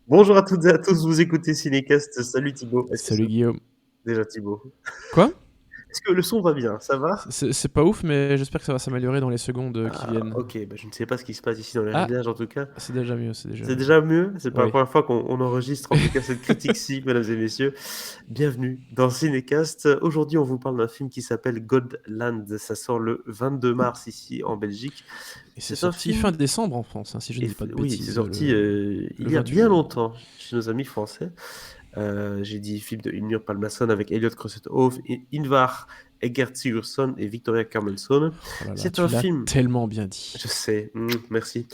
Bonjour à toutes et à tous, vous écoutez Cinécast. Salut Thibaut. Est-ce que ça Salut Guillaume. déjà Thibaut? Quoi? Est-ce que le son va bien? Ça va? C'est pas ouf, mais j'espère que ça va s'améliorer dans les secondes qui Ah, viennent. OK, bah, je ne sais pas ce qui se passe ici dans les Ah, réglages en tout cas. c'est déjà mieux, c'est déjà C'est mieux. déjà mieux? C'est pas la Oui. première fois qu'on enregistre en tout cas cette critique-ci, mesdames et messieurs. Bienvenue dans Cinécast. Aujourd'hui, on vous parle d'un film qui s'appelle Godland. Ça sort le 22 mars ici en Belgique. Et c'est C'est un sorti fin film décembre en France, hein, si je ne dis pas de oui, c'est bêtises, sorti, le il y a bien 28. longtemps chez nos amis français. J'ai dit film de Ilnur Palmason avec Elliot Crosset-Hove, Ingvar Eggerts-Sigurðsson et Victoria Carmenson. Oh là là, C'est tu un l'as film, tellement bien dit. je sais, merci.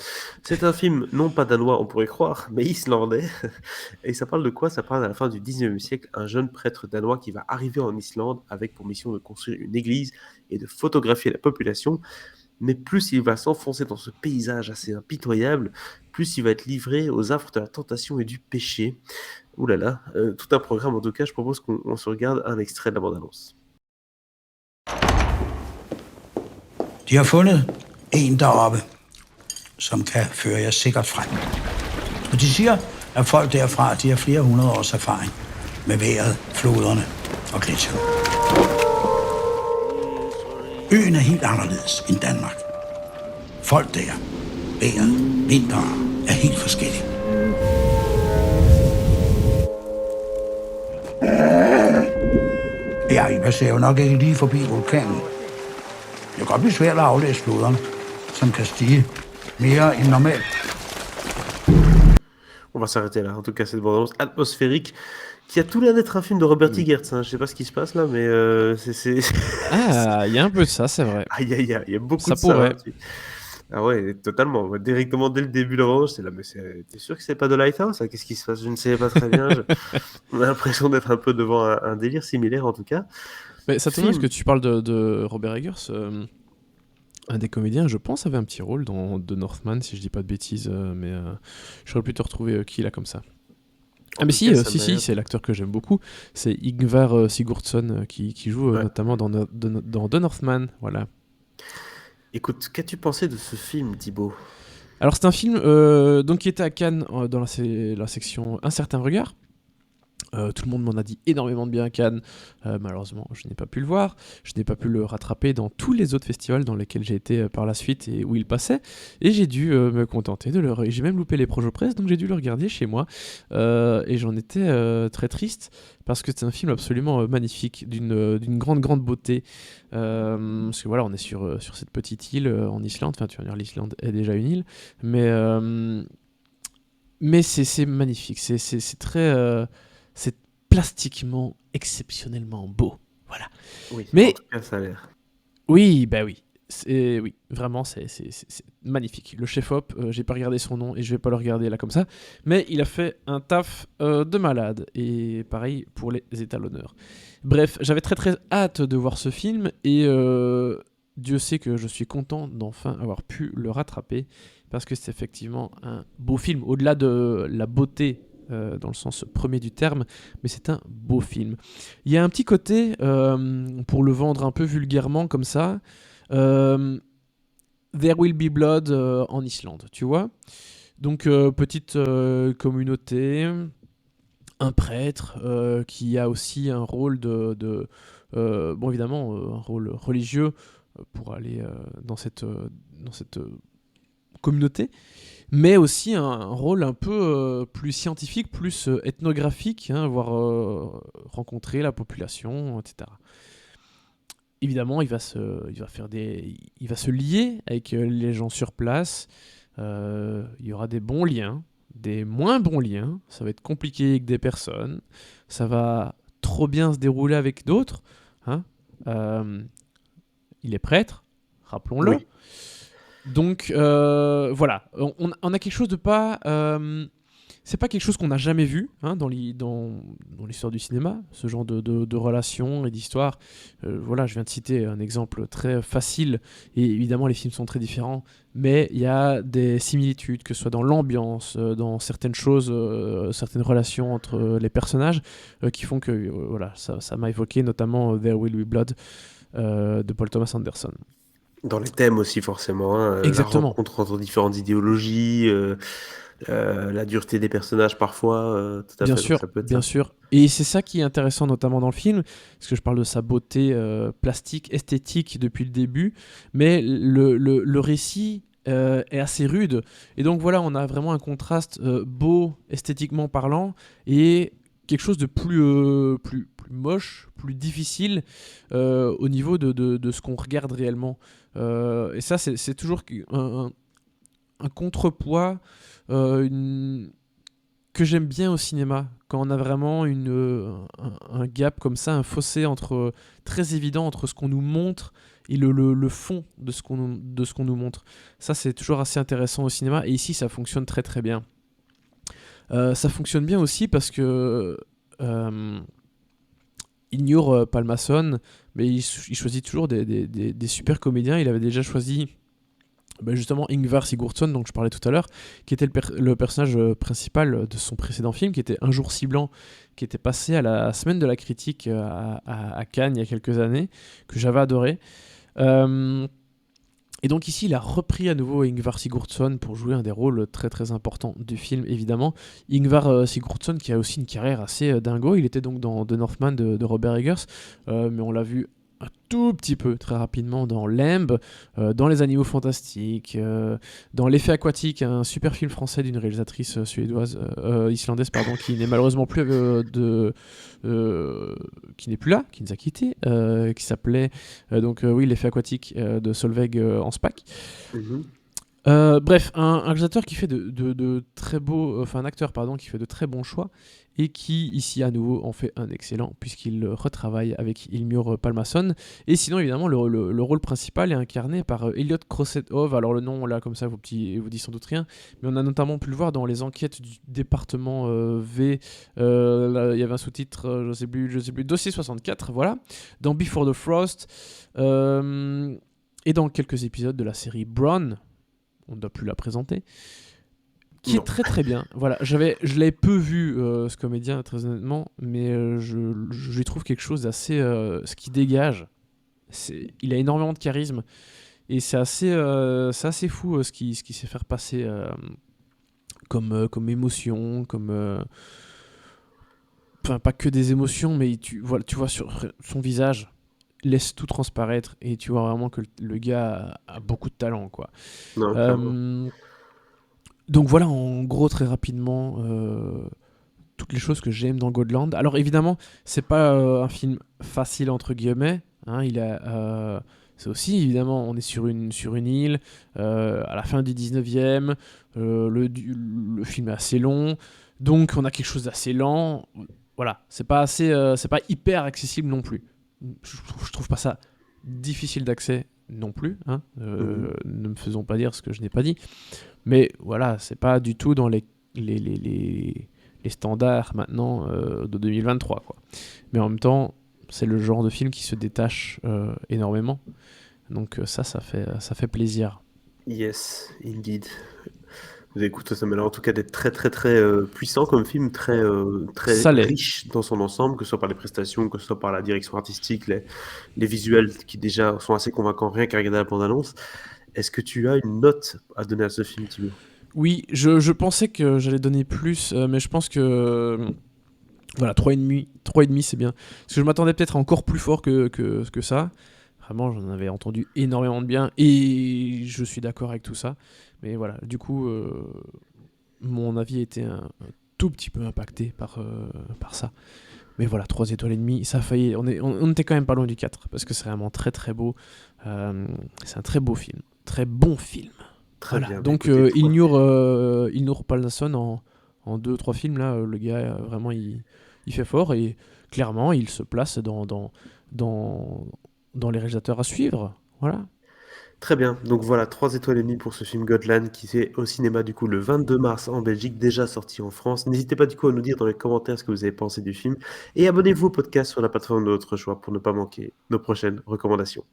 C'est un film non pas danois, on pourrait croire, mais islandais. Et ça parle de quoi? Ça parle à la fin du 19e siècle, un jeune prêtre danois qui va arriver en Islande avec pour mission de construire une église et de photographier la population. Mais plus il va s'enfoncer dans ce paysage assez impitoyable, plus il va être livré aux affres de la tentation et du péché. Ouh là là, tout un programme en tout cas, je propose qu'on se regarde un extrait de la bande-annonce. De har fundet en deroppe, som kan føre jer sikkert frem. Og de siger, at folk derfra de har flere hundrede års erfaring med vejret, floderne og gletsjerne. Øen er helt anderledes end Danmark. Folk der, vejret, vinteren er helt forskellige. Ja, I passerer jo nok ikke lige forbi vulkanen. Det kan godt blive svært at aflæse floderne, som kan stige mere end normalt. On va s'arrêter là, en tout cas cette bande-annonce atmosphérique qui a tout l'air d'être un film de Robert Oui. Eggers. Hein. Je sais pas ce qui se passe là, mais Ah, il y a un peu de ça, c'est vrai. Aïe aïe aïe, il y a beaucoup Ça de ça. Hein. pourrait. Ah ouais, totalement. Ouais, directement dès le début de la bande-annonce, c'est là, mais t'es sûr que c'est pas de Lighthouse ça? Qu'est-ce qui se passe? Je ne sais pas très bien. On a l'impression d'être un peu devant un délire similaire en tout cas. Mais ça tombe bien parce que Film. tu parles de Robert Eggers. Un des comédiens, je pense, avait un petit rôle dans The Northman, si je dis pas de bêtises, mais je saurais plus te retrouver qui là comme ça. En Ah mais tout cas, si, ça si, m'a si, l'air c'est l'acteur que j'aime beaucoup. C'est Ingvar Sigurdsson qui joue ouais. notamment dans The Northman, voilà. Écoute, qu'as-tu pensé de ce film, Thibaut? Alors c'est un film donc qui était à Cannes dans la section Un certain regard. Tout le monde m'en a dit énormément de bien à Cannes. Malheureusement, je n'ai pas pu le voir. Je n'ai pas pu le rattraper dans tous les autres festivals dans lesquels j'ai été par la suite et où il passait. Et j'ai dû me contenter de le... J'ai même loupé les projets presse, donc j'ai dû le regarder chez moi. Et j'en étais très triste parce que c'est un film absolument magnifique, d'une grande, grande beauté. Parce que voilà, on est sur cette petite île en Islande. Enfin, tu vas dire, l'Islande est déjà une île. Mais c'est magnifique. C'est très... c'est plastiquement exceptionnellement beau. Voilà. Oui, en Mais tout cas, ça a l'air. oui, bah oui. Oui, vraiment, c'est magnifique. Le chef-op, j'ai pas regardé son nom et je vais pas le regarder là comme ça, mais il a fait un taf de malade. Et pareil pour les étalonneurs. Bref, j'avais très très hâte de voir ce film et Dieu sait que je suis content d'enfin avoir pu le rattraper parce que c'est effectivement un beau film, au-delà de la beauté dans le sens premier du terme, mais c'est un beau film. Il y a un petit côté, pour le vendre un peu vulgairement comme ça, euh, There Will Be Blood en Islande, tu vois. Donc petite communauté, un prêtre qui a aussi un rôle bon évidemment un rôle religieux pour aller dans cette communauté, mais aussi un rôle un peu plus scientifique, plus ethnographique, hein, voire rencontrer la population, etc. Évidemment, il va se lier avec les gens sur place. Il y aura des bons liens, des moins bons liens. Ça va être compliqué avec des personnes. Ça va trop bien se dérouler avec d'autres. Hein. Euh, il est prêtre, rappelons-le. Oui. Donc voilà, on a quelque chose de pas... c'est pas quelque chose qu'on n'a jamais vu hein, dans l'histoire du cinéma, ce genre de relations et d'histoires. Voilà, je viens de citer un exemple très facile, et évidemment les films sont très différents, mais il y a des similitudes, que ce soit dans l'ambiance, dans certaines choses, certaines relations entre les personnages, qui font que voilà, ça m'a évoqué notamment There Will Be Blood de Paul Thomas Anderson. Dans les thèmes aussi, forcément. Hein, la Exactement. rencontre entre différentes idéologies. La dureté des personnages parfois, tout à Bien fait, donc sûr, ça peut être bien ça. sûr. Et c'est ça qui est intéressant notamment dans le film, parce que je parle de sa beauté plastique, esthétique depuis le début, mais le récit est assez rude. Et donc voilà, on a vraiment un contraste beau, esthétiquement parlant, et quelque chose de plus moche, plus difficile au niveau de ce qu'on regarde réellement. Et ça, c'est toujours un contrepoids, une que j'aime bien au cinéma, quand on a vraiment un gap comme ça, un fossé très évident entre ce qu'on nous montre et le fond de ce qu'on nous montre. Ça, c'est toujours assez intéressant au cinéma, et ici, ça fonctionne très très bien. Ça fonctionne bien aussi parce que euh, ignore Palmason, mais il choisit toujours des super comédiens. Il avait déjà choisi justement Ingvar Sigurdsson, dont je parlais tout à l'heure, qui était le personnage principal de son précédent film, qui était Un jour si blanc, qui était passé à la semaine de la critique à Cannes il y a quelques années, que j'avais adoré. Euh, et donc ici, il a repris à nouveau Ingvar Sigurdsson pour jouer un des rôles très très importants du film, évidemment. Ingvar Sigurdsson qui a aussi une carrière assez dingo. Il était donc dans The Northman de Robert Eggers, mais on l'a vu un tout petit peu très rapidement dans Lamb, dans Les Animaux Fantastiques, dans L'Effet Aquatique, un super film français d'une réalisatrice islandaise, pardon, qui n'est malheureusement plus qui n'est plus là, qui nous a quittés, qui s'appelait oui, L'Effet Aquatique de Solveig Hanspack. Mhm. Bref, un réalisateur qui fait de très beaux, enfin un acteur pardon, qui fait de très bons choix et qui ici à nouveau en fait un excellent puisqu'il retravaille avec Ilmur Palmason. Et sinon évidemment le rôle principal est incarné par Elliot Crosset-Hove. Alors le nom là comme ça vous dit sans doute rien, mais on a notamment pu le voir dans les enquêtes du département V. Là, il y avait un sous-titre, je sais plus, Dossier 64, voilà. Dans Before the Frost et dans quelques épisodes de la série Bron. On ne doit plus la présenter, qui Non. est très très bien. Voilà, je l'avais peu vu ce comédien très honnêtement, mais je lui trouve quelque chose d'assez, ce qui dégage. Il a énormément de charisme et c'est assez fou ce qu'il sait faire passer comme émotion, enfin pas que des émotions, mais tu vois sur son visage laisse tout transparaître et tu vois vraiment que le gars a beaucoup de talent quoi. Non, clairement. Euh, Donc voilà, en gros, très rapidement, toutes les choses que j'aime dans Godland. Alors évidemment, c'est pas un film facile entre guillemets. Hein, c'est aussi évidemment, on est sur une île à la fin du 19e. Le film est assez long, donc on a quelque chose d'assez lent. Voilà, c'est pas hyper accessible non plus. Je trouve pas ça difficile d'accès non plus. Hein. Mhm. Ne me faisons pas dire ce que je n'ai pas dit. Mais voilà, c'est pas du tout dans les standards maintenant de 2023, quoi. Mais en même temps, c'est le genre de film qui se détache énormément. Donc ça fait plaisir. Yes, indeed. Vous écoutez, ça m'a l'air en tout cas d'être très très très puissant comme film, très Ça l'est. riche dans son ensemble, que ce soit par les prestations, que ce soit par la direction artistique, les visuels qui déjà sont assez convaincants rien qu'à regarder la bande-annonce. Est-ce que tu as une note à donner à ce film, Thibaut? Oui, je pensais que j'allais donner plus, mais je pense que voilà, 3,5, 3,5 c'est bien. Parce que je m'attendais peut-être à encore plus fort que ça. Vraiment, j'en avais entendu énormément de bien et je suis d'accord avec tout ça. Mais voilà, du coup, mon avis était un tout petit peu impacté par ça. Mais voilà, 3 étoiles et demie, ça a failli. On était quand même pas loin du 4 parce que c'est vraiment très très beau. C'est un très beau film, très bon film. Très Voilà, bien, bah donc écoutez, Ilnur Palnason en 2-3 films, là, le gars, vraiment, il fait fort et clairement, il se place dans, dans les réalisateurs à suivre. Voilà. très bien. Donc voilà, 3 étoiles et demie pour ce film Godland qui est au cinéma du coup le 22 mars en Belgique, déjà sorti en France. N'hésitez pas du coup à nous dire dans les commentaires ce que vous avez pensé du film et abonnez-vous au podcast sur la plateforme de votre choix pour ne pas manquer nos prochaines recommandations.